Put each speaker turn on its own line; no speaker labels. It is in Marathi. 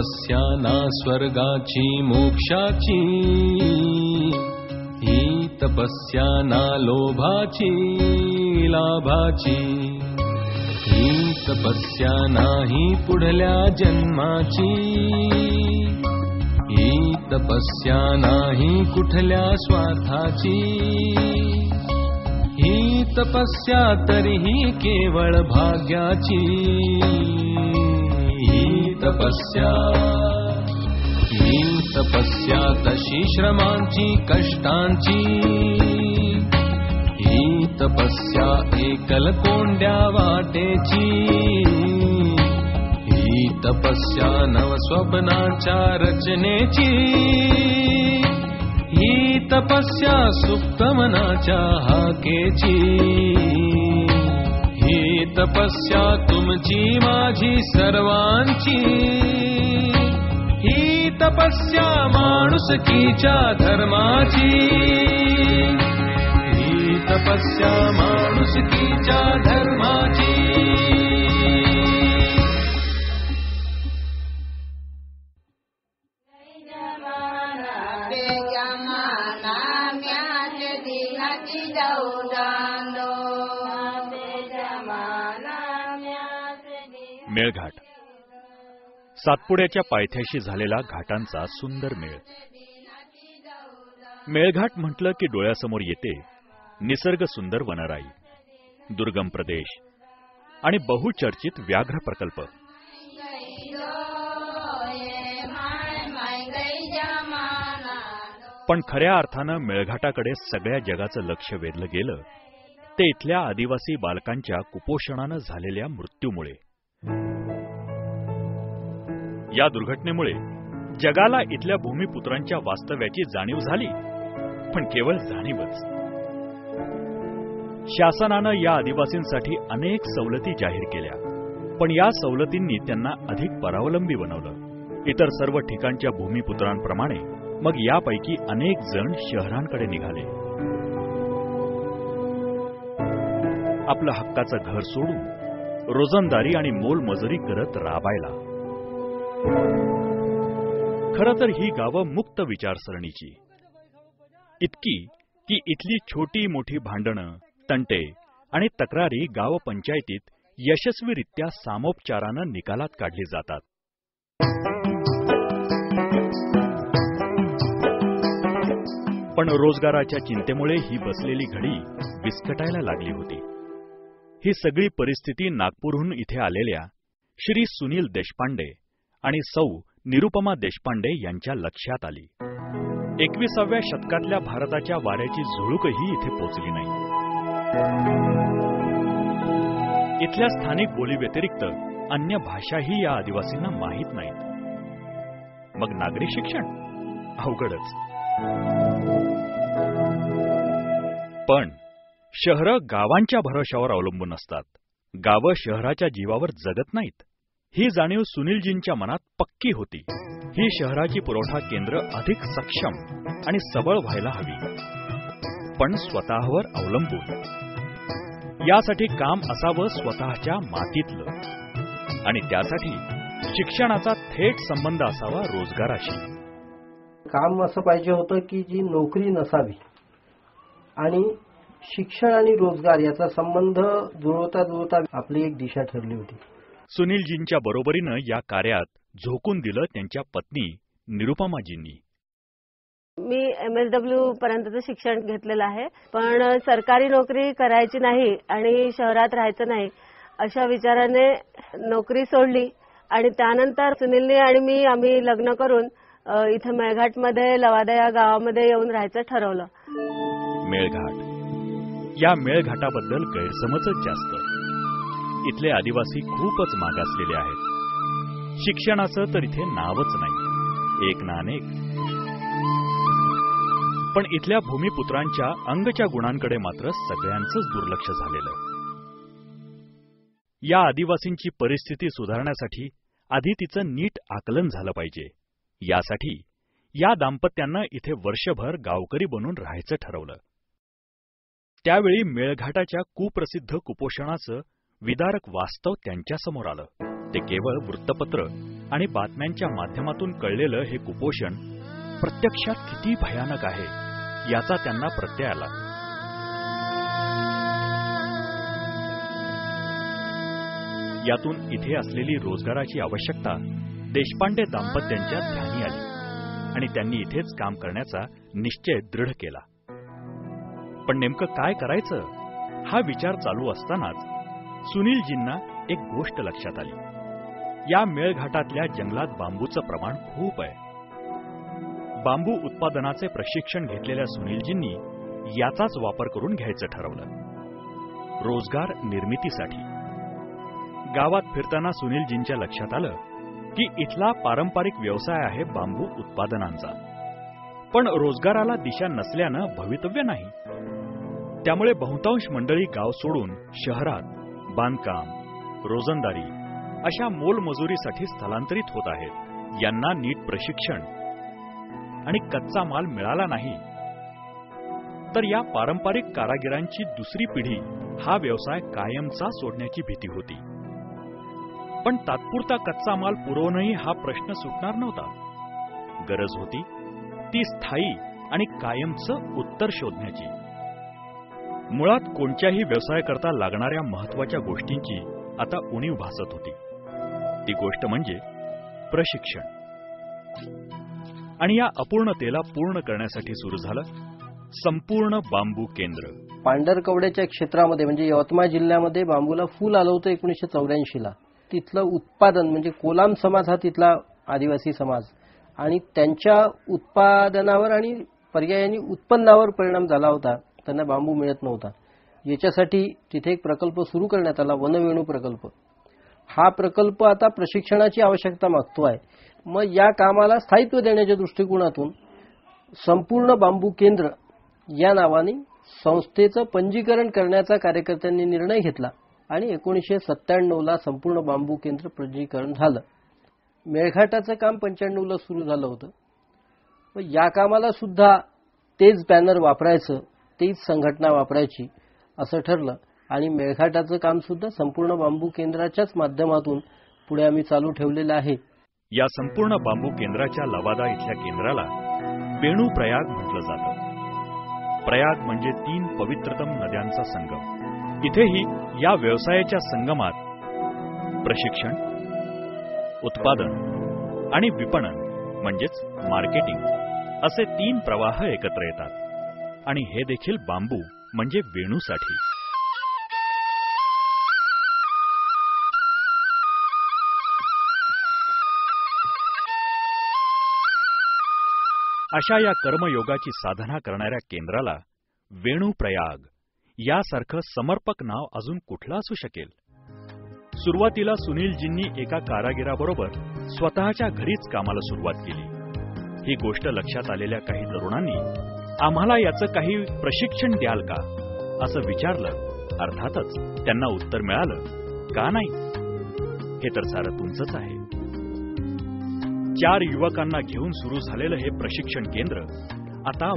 तपस्या ना स्वर्गाची मोक्षाची, ही तपस्या ना लोभाची लाभाची, ही तपस्या नाही पुढल्या जन्माची, ही तपस्या नाही कुठल्या स्वार्थाची, ही तपस्या तरीही केवळ भाग्याची, ही तपस्या तशी श्रमांची कष्टांची, ही तपस्या एकल कोंड्या वाटेची, ही तपस्या नव स्वप्नाच्या रचनेची, ही तपस्या सुप्त मनाच्या हाकेची, ही तपस्या तुमची माझी सर्वांची, ही तपस्या माणुसकीच्या धर्माची, ही तपस्या माणुसकीच्या धर्माची.
मेळघाट, सातपुड्याच्या पायथ्याशी झालेला घाटांचा सुंदर मेळ. मेळघाट म्हटलं की डोळ्यासमोर येते निसर्ग सुंदर वनराई, दुर्गम प्रदेश आणि बहुचर्चित व्याघ्र प्रकल्प. पण खऱ्या अर्थानं मेळघाटाकडे सगळ्या जगाचं लक्ष वेधलं गेलं ते इथल्या आदिवासी बालकांच्या कुपोषणानं झालेल्या मृत्यूमुळे. या दुर्घटनेमुळे जगाला इथल्या भूमिपुत्रांच्या वास्तव्याची जाणीव झाली, पण केवळ जाणीवच. शासनानं या आदिवासींसाठी अनेक सवलती जाहीर केल्या, पण या सवलतींनी त्यांना अधिक परावलंबी बनवलं. इतर सर्व ठिकाणच्या भूमिपुत्रांप्रमाणे मग यापैकी अनेक जण शहरांकडे निघाले. आपलं हक्काचं घर सोडून रोजंदारी आणि मोलमजुरी करत राबायला. खरं तर ही गावं मुक्त विचारसरणीची, इतकी की इथली छोटी मोठी भांडणं, तंटे आणि तक्रारी गाव पंचायतीत यशस्वीरित्या सामोपचारानं निकालात काढली जातात. पण रोजगाराच्या चिंतेमुळे ही बसलेली घडी विस्कटायला लागली होती. ही सगळी परिस्थिती नागपूरहून इथे आलेल्या श्री सुनील देशपांडे आणि सौ निरुपमा देशपांडे यांच्या लक्षात आली. 21व्या शतकातल्या भारताच्या वाऱ्याची झुळूकही इथे पोचली नाही. इथल्या स्थानिक बोलीव्यतिरिक्त अन्य भाषाही या आदिवासींना माहीत नाहीत. मग नागरी शिक्षण अवघडच. पण शहरं गावांच्या भरोशावर अवलंबून असतात, गावं शहराच्या जीवावर जगत नाहीत. ही जाणीव सुनीलजींच्या मनात पक्की होती. ही शहराची पुरवठा केंद्र अधिक सक्षम आणि सबळ व्हायला हवी, पण स्वतःवर अवलंबून. यासाठी काम असावं स्वतःच्या मातीतलं, आणि त्यासाठी शिक्षणाचा थेट संबंध असावा रोजगाराशी.
काम असं पाहिजे होतं की जी नोकरी नसावी आणि शिक्षण आणि रोजगार याचा संबंध जुळवता जुळवता आपली एक दिशा ठरली होती.
सुनीलजींच्या बरोबरीनं या कार्यात झोकून दिलं त्यांच्या पत्नी निरुपमाजींनी.
मी MSW पर्यंतचं शिक्षण घेतलेलं आहे, पण सरकारी नोकरी करायची नाही आणि शहरात राहायचं नाही अशा विचाराने नोकरी सोडली. आणि त्यानंतर सुनीलने आणि मी आम्ही लग्न करून इथं मेळघाटमध्ये लवादा या गावामध्ये येऊन राहायचं ठरवलं.
मेळघाट, या मेळघाटाबद्दल गैरसमजच जास्त. इथले आदिवासी खूपच मागासलेले आहेत. शिक्षणाचं तर इथे नावच नाही, एक ना अनेक. पण इथल्या भूमिपुत्रांच्या अंगच्या गुणांकडे मात्र सगळ्यांचंच दुर्लक्ष झालेलं. या आदिवासींची परिस्थिती सुधारण्यासाठी आधी तिचं नीट आकलन झालं पाहिजे. यासाठी या दाम्पत्यांना इथे वर्षभर गावकरी बनून राहायचं ठरवलं. त्यावेळी मेळघाटाच्या कुप्रसिद्ध कुपोषणाचं विदारक वास्तव त्यांच्यासमोर आलं. ते केवळ वृत्तपत्र आणि बातम्यांच्या माध्यमातून कळलेलं हे कुपोषण प्रत्यक्षात किती भयानक आहे याचा त्यांना प्रत्यय आला. यातून इथे असलेली रोजगाराची आवश्यकता देशपांडे दाम्पत्यांच्या ध्यानी आली आणि त्यांनी इथेच काम करण्याचा निश्चय दृढ केला. पण नेमकं काय करायचं हा विचार चालू असतानाच सुनीलजींना एक गोष्ट लक्षात आली. या मेळघाटातल्या जंगलात बांबूचं प्रमाण खूप आहे. बांबू उत्पादनाचे प्रशिक्षण घेतलेल्या सुनीलजींनी याचाच वापर करून घ्यायचं ठरवलं रोजगार निर्मितीसाठी. गावात फिरताना सुनीलजींच्या लक्षात आलं की इथला पारंपरिक व्यवसाय आहे बांबू उत्पादनांचा, पण रोजगाराला दिशा नसल्यानं भवितव्य नाही. त्यामुळे बहुतांश मंडळी गाव सोडून शहरात बांधकाम, रोजंदारी अशा मोलमजुरीसाठी स्थलांतरित होत आहेत. यांना नीट प्रशिक्षण आणि कच्चा माल मिळाला नाही तर या पारंपरिक कारागिरांची दुसरी पिढी हा व्यवसाय कायमचा सोडण्याची भीती होती. पण तात्पुरता कच्चा माल पुरवणंही हा प्रश्न सुटणार नव्हता. गरज होती ती स्थायी आणि कायमचं उत्तर शोधण्याची. मुळात कोणत्याही व्यवसायाकरता लागणाऱ्या महत्वाच्या गोष्टींची आता उणीव भासत होती. ती गोष्ट म्हणजे प्रशिक्षण. आणि या अपूर्णतेला पूर्ण करण्यासाठी सुरू झालं संपूर्ण बांबू केंद्र.
पांढरकवड्याच्या क्षेत्रामध्ये म्हणजे यवतमाळ जिल्ह्यामध्ये बांबूला फूल आलं होतं 1984ला. तिथलं उत्पादन म्हणजे कोलाम समाज हा तिथला आदिवासी समाज आणि त्यांच्या उत्पादनावर आणि पर्यायाने उत्पन्नावर परिणाम झाला होता. त्यांना बांबू मिळत नव्हता. याच्यासाठी तिथे एक प्रकल्प सुरू करण्यात आला, वनवेणू प्रकल्प. हा प्रकल्प आता प्रशिक्षणाची आवश्यकता मागतो आहे. मग या कामाला स्थायित्व देण्याच्या दृष्टिकोनातून संपूर्ण बांबू केंद्र या नावाने संस्थेचं पंजीकरण करण्याचा कार्यकर्त्यांनी निर्णय घेतला आणि 1997ला संपूर्ण बांबू केंद्र पंजीकरण झालं. मेळघाटाचं काम 95ला सुरू झालं होतं. या कामाला सुद्धा तेच बॅनर वापरायचं, तेच संघटना वापरायची असं ठरलं आणि मेळघाटाचं काम सुद्धा संपूर्ण बांबू केंद्राच्याच माध्यमातून पुढे आम्ही चालू ठेवलेलं आहे.
या संपूर्ण बांबू केंद्राच्या लवादा इथल्या केंद्राला वेणू प्रयाग म्हटलं जातं. प्रयाग म्हणजे 3 पवित्रतम नद्यांचा संगम. इथेही या व्यवसायाच्या संगमात प्रशिक्षण, उत्पादन आणि विपणन म्हणजेच मार्केटिंग असे 3 प्रवाह एकत्र येतात आणि हे देखील बांबू म्हणजे वेणूसाठी. अशा या कर्मयोगाची साधना करणाऱ्या केंद्राला वेणू प्रयाग यासारखं समर्पक नाव अजून कुठलं असू शकेल? सुरुवातीला सुनीलजींनी एका कारागिराबरोबर स्वतःच्या घरीच कामाला सुरुवात केली. ही गोष्ट लक्षात आलेल्या काही तरुणांनी आम्हाला याचं काही प्रशिक्षण द्याल का असं विचारलं. अर्थातच त्यांना उत्तर मिळालं, का नाही, हे तर सारं तुमचंच आहे. 4 युवकांना घेऊन सुरू झालेलं हे प्रशिक्षण केंद्र आता